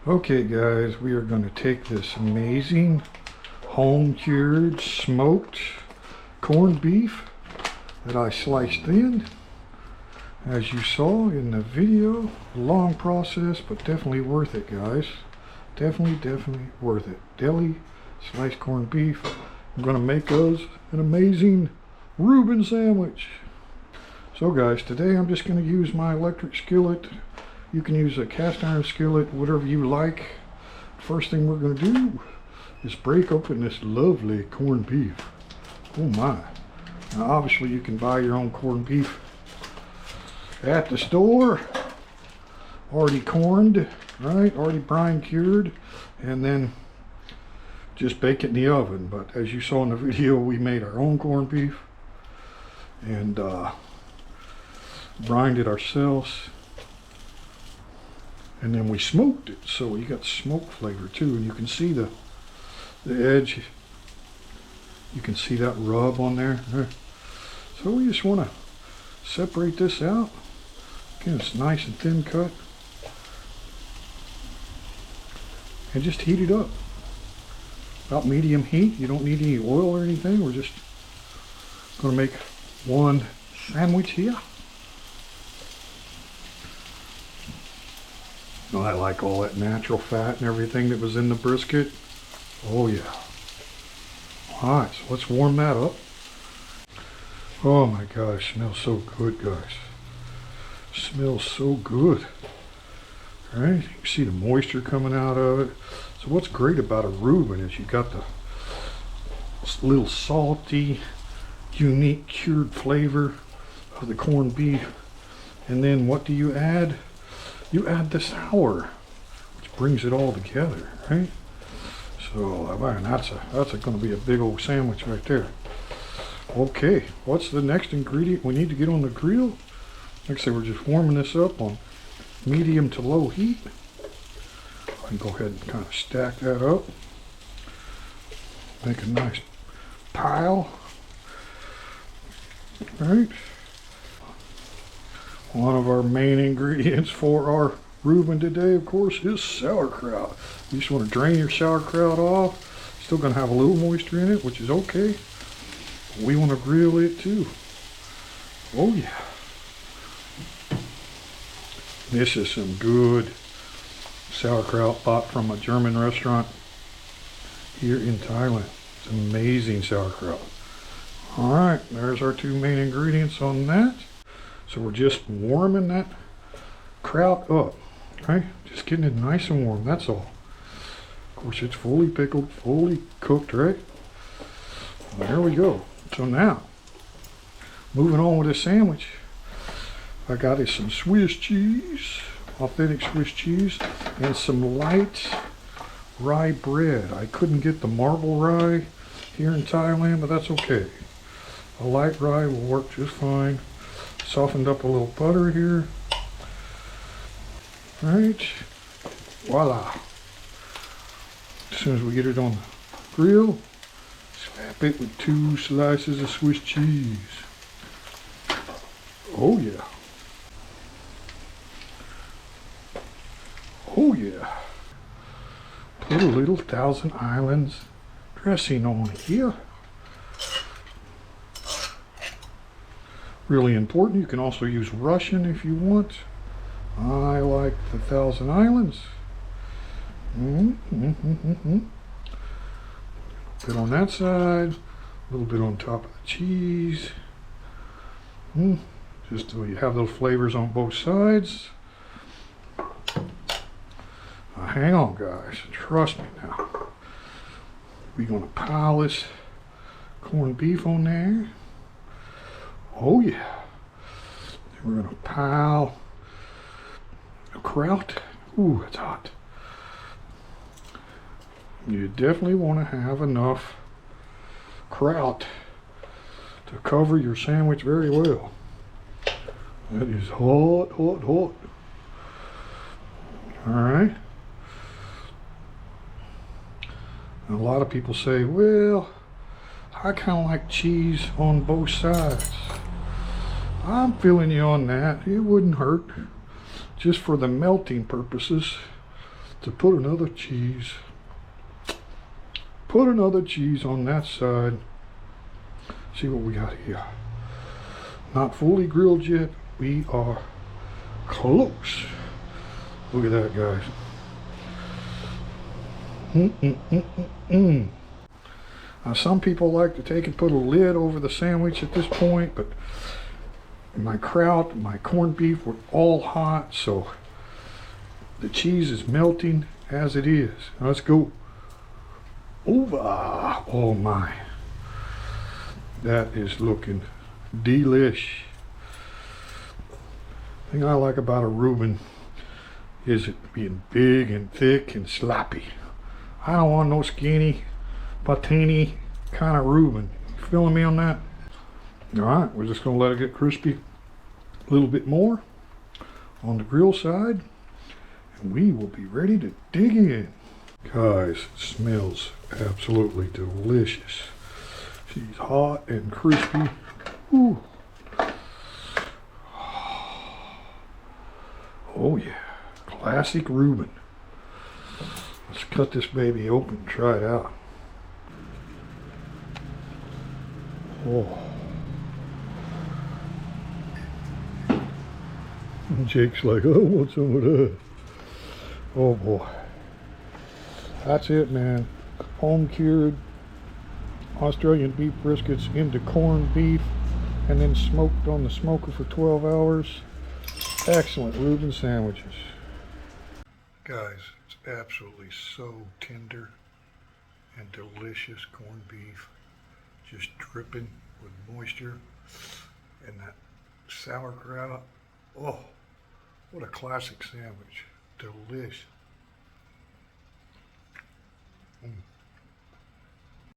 Okay guys, we are going to take this amazing home cured smoked corned beef that I sliced thin, as you saw in the video. Long process, but definitely worth it, guys. Definitely worth it. Deli sliced corned beef. I'm going to make us an amazing Reuben sandwich. So guys, today I'm just going to use my electric skillet. You can use a cast iron skillet, whatever you like. First thing we're going to do is break open this lovely corned beef. Oh my. Now obviously you can buy your own corned beef at the store. Already corned, right? Already brine cured. And then just bake it in the oven. But as you saw in the video, we made our own corned beef. And brined it ourselves. And then we smoked it, so you got smoke flavor too. And you can see the edge. You can see that rub on there. So we just want to separate this out. Again, it's nice and thin cut. And just heat it up. About medium heat. You don't need any oil or anything. We're just going to make one sandwich here. Oh, I like all that natural fat and everything that was in the brisket. Oh yeah. Alright, so let's warm that up. Oh my gosh, smells so good, guys. Smells so good. Alright, you can see the moisture coming out of it. So what's great about a Reuben is you got the little salty, unique cured flavor of the corned beef. And then what do you add? You add the sour, which brings it all together, right? So, man, that's going to be a big old sandwich right there. Okay, what's the next ingredient we need to get on the grill? Like I say, we're just warming this up on medium to low heat. I can go ahead and kind of stack that up. Make a nice pile. Right. One of our main ingredients for our Reuben today, of course, is sauerkraut. You just want to drain your sauerkraut off. Still going to have a little moisture in it, which is okay. We want to grill it too. Oh yeah. This is some good sauerkraut bought from a German restaurant here in Thailand. It's amazing sauerkraut. All right, there's our two main ingredients on that. So we're just warming that kraut up, right? Just getting it nice and warm, that's all. Of course, it's fully pickled, fully cooked, right? There we go. So now, moving on with this sandwich, I got is some Swiss cheese, authentic Swiss cheese, and some light rye bread. I couldn't get the marble rye here in Thailand, but that's okay. A light rye will work just fine. Softened up a little butter here. Right. Voila. As soon as we get it on the grill, slap it with 2 slices of Swiss cheese. Oh yeah. Oh yeah. Put a little Thousand Islands dressing on here. Really important. You can also use Russian if you want. I like the Thousand Islands. A bit on that side, a little bit on top of the cheese. Just so you have those flavors on both sides. Now, hang on, guys. Trust me now. We're going to pile this corned beef on there. Oh yeah. Then we're going to pile the kraut. Ooh, it's hot. You definitely want to have enough kraut to cover your sandwich very well. That is hot, hot, hot. Alright. A lot of people say, well, I kind of like cheese on both sides. I'm feeling you on that. It wouldn't hurt. Just for the melting purposes, to put another cheese. Put another cheese on that side. See what we got here. Not fully grilled yet. We are close. Look at that, guys. Now, some people like to take and put a lid over the sandwich at this point, but my kraut, my corned beef were all hot, so the cheese is melting as it is. Let's go. Over. Oh my. That is looking delish. The thing I like about a Reuben is it being big and thick and sloppy. I don't want no skinny, patini kind of Reuben. You feeling me on that? All right, we're just gonna let it get crispy a little bit more on the grill side, and we will be ready to dig in. Guys, it smells absolutely delicious. She's hot and crispy. Ooh. Oh yeah, classic Reuben. Let's cut this baby open and try it out. Oh. Jake's like, oh, I want some of that. Oh boy. That's it, man. Home cured Australian beef briskets into corned beef and then smoked on the smoker for 12 hours. Excellent Reuben sandwiches. Guys, it's absolutely so tender and delicious corned beef. Just dripping with moisture. And that sauerkraut. Oh, what a classic sandwich. Delicious.